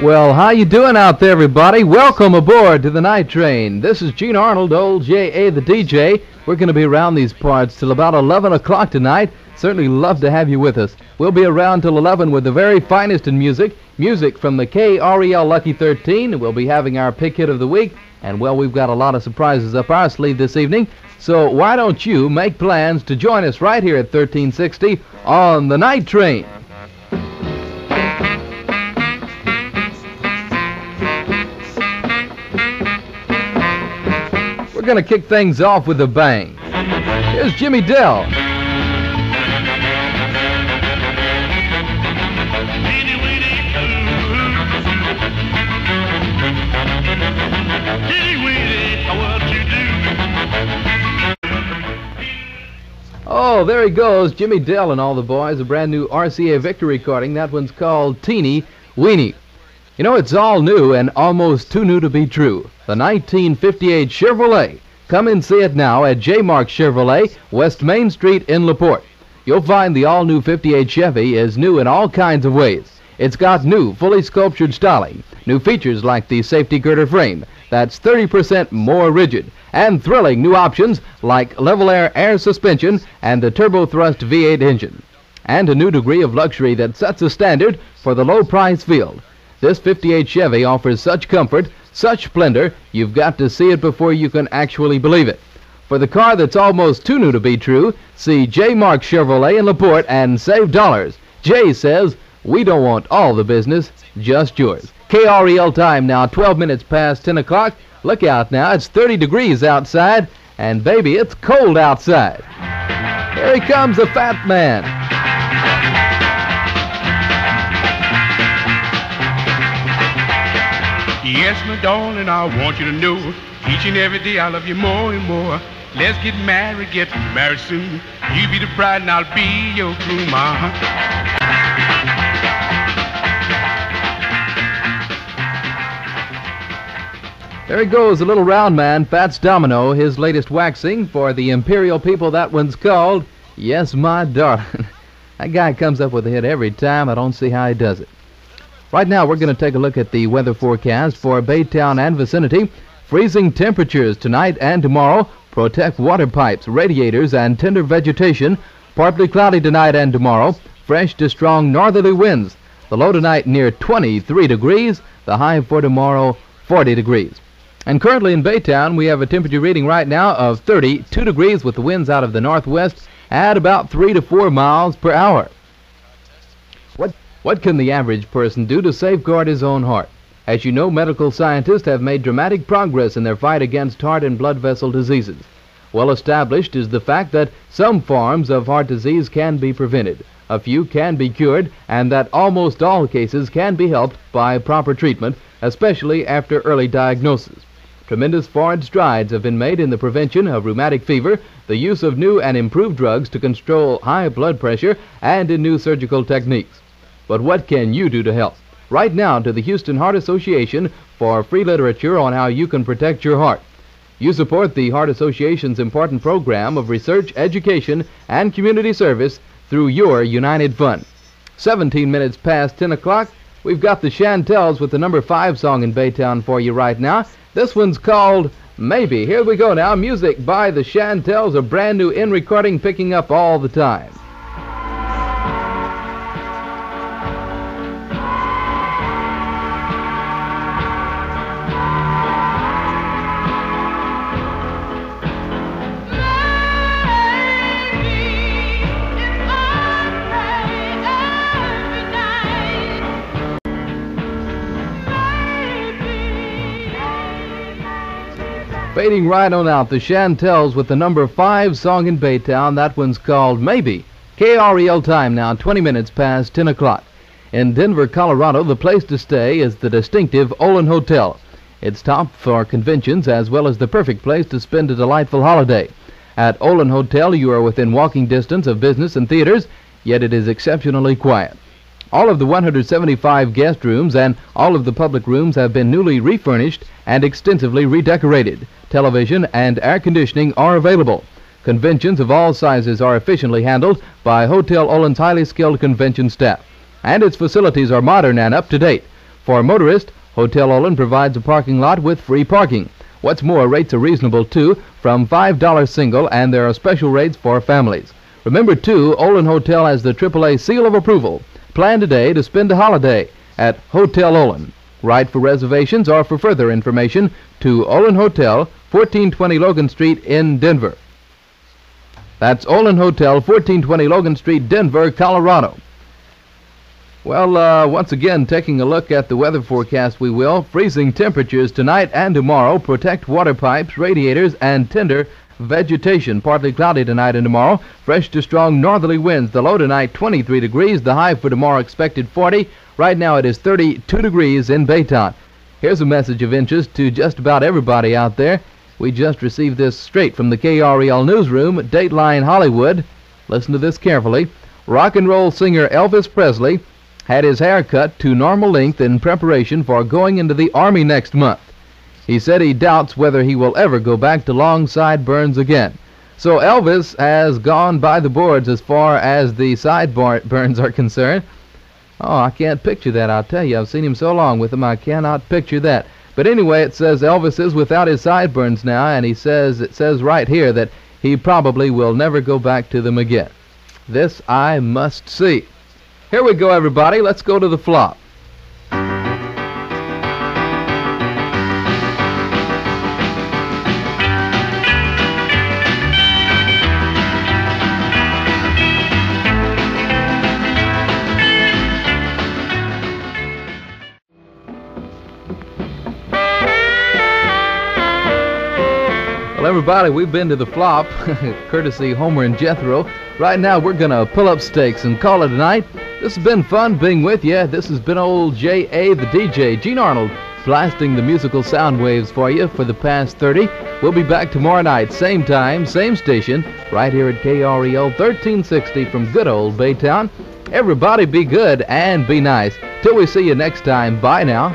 Well, how you doing out there, everybody? Welcome aboard to the Night Train. This is Gene Arnold, old J.A. the DJ. We're going to be around these parts till about 11 o'clock tonight. Certainly love to have you with us. We'll be around till 11 with the very finest in music. Music from the KREL Lucky 13. We'll be having our pick hit of the week. And, well, we've got a lot of surprises up our sleeve this evening. So why don't you make plans to join us right here at 1360 on the Night Train. We're going to kick things off with a bang. Here's Jimmy Dell. Oh, there he goes, Jimmy Dell and all the boys, a brand new RCA Victor recording. That one's called Teeny Weeny. You know, it's all new and almost too new to be true. The 1958 Chevrolet. Come and see it now at J. Mark Chevrolet, West Main Street in LaPorte. You'll find the all-new 58 Chevy is new in all kinds of ways. It's got new, fully sculptured styling, new features like the safety girder frame that's 30% more rigid, and thrilling new options like level air suspension and the turbo thrust V8 engine, and a new degree of luxury that sets a standard for the low price field. This 58 Chevy offers such comfort, such splendor, you've got to see it before you can actually believe it. For the car that's almost too new to be true, see J. Mark Chevrolet in LaPorte and save dollars. Jay says, we don't want all the business, just yours. KREL time now, 12 minutes past 10 o'clock. Look out now, it's 30 degrees outside, and baby, it's cold outside. Here he comes, the fat man. Yes, my darling, I want you to know each and every day I love you more and more. Let's get married soon. You be the bride and I'll be your groom, There he goes, a little round man, Fats Domino, his latest waxing for the Imperial people. That one's called Yes, My Darling. That guy comes up with a hit every time. I don't see how he does it. Right now, we're going to take a look at the weather forecast for Baytown and vicinity. Freezing temperatures tonight and tomorrow. Protect water pipes, radiators, and tender vegetation. Partly cloudy tonight and tomorrow. Fresh to strong northerly winds. The low tonight near 23 degrees. The high for tomorrow, 40 degrees. And currently in Baytown, we have a temperature reading right now of 32 degrees with the winds out of the northwest at about 3 to 4 miles per hour. What can the average person do to safeguard his own heart? As you know, medical scientists have made dramatic progress in their fight against heart and blood vessel diseases. Well established is the fact that some forms of heart disease can be prevented, a few can be cured, and that almost all cases can be helped by proper treatment, especially after early diagnosis. Tremendous forward strides have been made in the prevention of rheumatic fever, the use of new and improved drugs to control high blood pressure, and in new surgical techniques. But what can you do to help? Write now to the Houston Heart Association for free literature on how you can protect your heart. You support the Heart Association's important program of research, education, and community service through your United Fund. 17 minutes past 10 o'clock, we've got the Chantels with the number 5 song in Baytown for you right now. This one's called Maybe. Here we go now. Music by the Chantels, a brand new in-recording picking up all the time. Fading right on out, the Chantels with the number 5 song in Baytown. That one's called Maybe. KREL time now, 20 minutes past 10 o'clock. In Denver, Colorado, the place to stay is the distinctive Olin Hotel. It's top for conventions as well as the perfect place to spend a delightful holiday. At Olin Hotel, you are within walking distance of business and theaters, yet it is exceptionally quiet. All of the 175 guest rooms and all of the public rooms have been newly refurnished and extensively redecorated. Television and air conditioning are available. Conventions of all sizes are efficiently handled by Hotel Olin's highly skilled convention staff, and its facilities are modern and up to date. For motorists, Hotel Olin provides a parking lot with free parking. What's more, rates are reasonable too, from $5 single, and there are special rates for families. Remember too, Olin Hotel has the AAA seal of approval. Plan today to spend a holiday at Hotel Olin. Write for reservations or for further information to Olin Hotel, 1420 Logan Street in Denver. That's Olin Hotel, 1420 Logan Street, Denver, Colorado. Well, once again, taking a look at the weather forecast, we will. Freezing temperatures tonight and tomorrow. Protect water pipes, radiators, and tender vegetation. Partly cloudy tonight and tomorrow. Fresh to strong northerly winds. The low tonight, 23 degrees. The high for tomorrow expected 40. Right now it is 32 degrees in Baytown. Here's a message of interest to just about everybody out there. We just received this straight from the KREL newsroom, Dateline Hollywood. Listen to this carefully. Rock and roll singer Elvis Presley had his hair cut to normal length in preparation for going into the Army next month. He said he doubts whether he will ever go back to long sideburns again. So Elvis has gone by the boards as far as the sideburns are concerned. Oh, I can't picture that, I'll tell you. I've seen him so long with them, I cannot picture that. But anyway, it says Elvis is without his sideburns now, and it says right here that he probably will never go back to them again. This I must see. Here we go, everybody. Let's go to the flop. Well, everybody, we've been to the flop, courtesy Homer and Jethro. Right now, we're going to pull up stakes and call it a night. This has been fun being with you. This has been old J.A. the DJ, Gene Arnold, blasting the musical sound waves for you for the past 30. We'll be back tomorrow night, same time, same station, right here at KREL 1360 from good old Baytown. Everybody be good and be nice. Till we see you next time, bye now.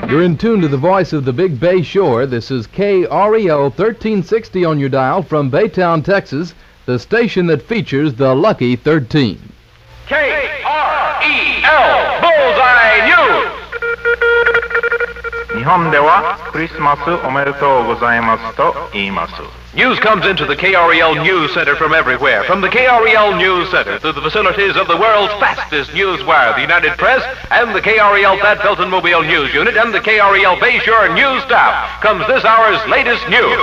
You're in tune to the voice of the Big Bay Shore. This is KREL 1360 on your dial from Baytown, Texas, the station that features the Lucky 13. KREL Bullseye News! 日本ではクリスマスおめでとうございますと言います。 News comes into the KREL News Center from everywhere. From the KREL News Center through the facilities of the world's fastest news wire, the United Press, and the KREL Thad Felton Mobile News Unit, and the KREL Bayshore News Staff, comes this hour's latest news.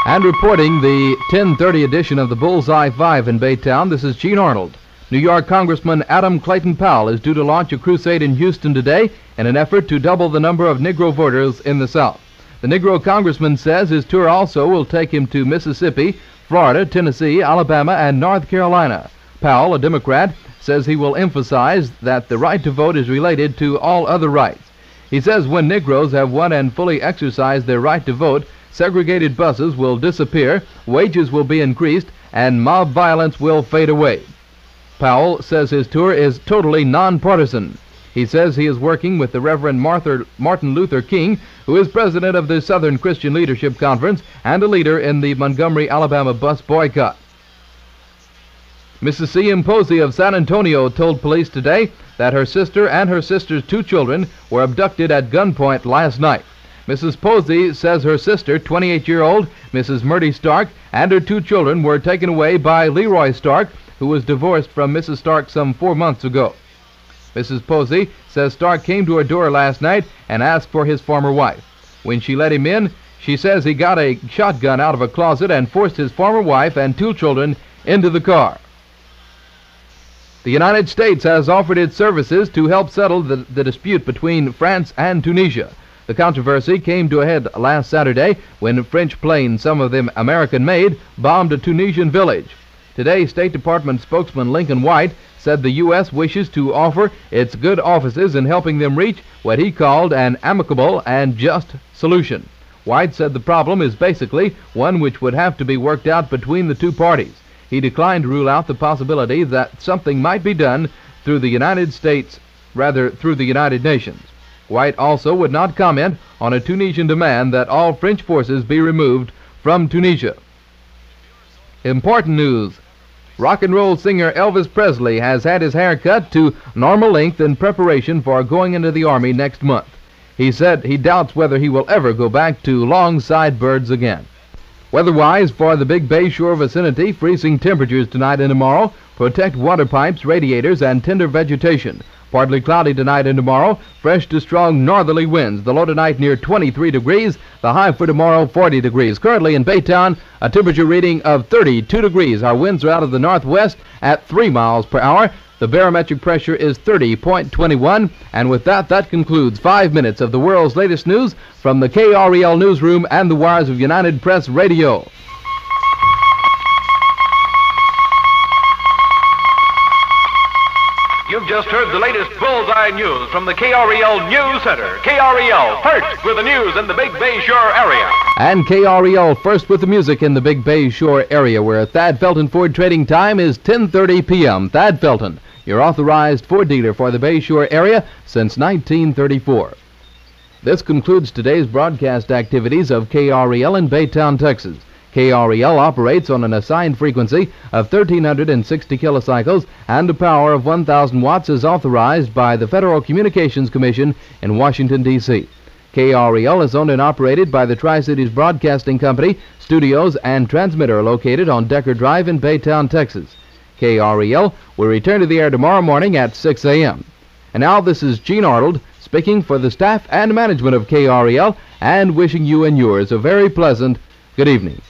And reporting the 10:30 edition of the Bullseye 5 in Baytown, this is Gene Arnold. New York Congressman Adam Clayton Powell is due to launch a crusade in Houston today in an effort to double the number of Negro voters in the South. The Negro congressman says his tour also will take him to Mississippi, Florida, Tennessee, Alabama, and North Carolina. Powell, a Democrat, says he will emphasize that the right to vote is related to all other rights. He says when Negroes have won and fully exercised their right to vote, segregated buses will disappear, wages will be increased, and mob violence will fade away. Powell says his tour is totally nonpartisan. He says he is working with the Reverend Martin Luther King, who is president of the Southern Christian Leadership Conference and a leader in the Montgomery, Alabama bus boycott. Mrs. C.M. Posey of San Antonio told police today that her sister and her sister's 2 children were abducted at gunpoint last night. Mrs. Posey says her sister, 28-year-old Mrs. Murdy Stark, and her 2 children were taken away by Leroy Stark, who was divorced from Mrs. Stark some 4 months ago. Mrs. Posey says Stark came to her door last night and asked for his former wife. When she let him in, she says he got a shotgun out of a closet and forced his former wife and 2 children into the car. The United States has offered its services to help settle the dispute between France and Tunisia. The controversy came to a head last Saturday when French planes, some of them American-made, bombed a Tunisian village. Today, State Department spokesman Lincoln White said the U.S. wishes to offer its good offices in helping them reach what he called an amicable and just solution. White said the problem is basically one which would have to be worked out between the two parties. He declined to rule out the possibility that something might be done through the United Nations. White also would not comment on a Tunisian demand that all French forces be removed from Tunisia. Important news. Rock and roll singer Elvis Presley has had his hair cut to normal length in preparation for going into the Army next month. He said he doubts whether he will ever go back to long sideburns again. Weather-wise, for the Big Bay Shore vicinity, freezing temperatures tonight and tomorrow. Protect water pipes, radiators, and tender vegetation. Partly cloudy tonight and tomorrow. Fresh to strong northerly winds. The low tonight near 23 degrees. The high for tomorrow 40 degrees. Currently in Baytown, a temperature reading of 32 degrees. Our winds are out of the northwest at 3 miles per hour. The barometric pressure is 30.21. And with that, that concludes 5 minutes of the world's latest news from the KREL newsroom and the wires of United Press Radio. You've just heard the latest bullseye news from the KREL News Center. KREL, first with the news in the Big Bay Shore area. And KREL first with the music in the Big Bay Shore area, where Thad Felton Ford trading time is 10:30 p.m. Thad Felton, your authorized Ford dealer for the Bay Shore area since 1934. This concludes today's broadcast activities of KREL in Baytown, Texas. KREL operates on an assigned frequency of 1,360 kilocycles, and a power of 1,000 watts is authorized by the Federal Communications Commission in Washington, D.C. KREL is owned and operated by the Tri-Cities Broadcasting Company. Studios and transmitter located on Decker Drive in Baytown, Texas. KREL will return to the air tomorrow morning at 6 a.m. And now this is Gene Arnold speaking for the staff and management of KREL and wishing you and yours a very pleasant good evening.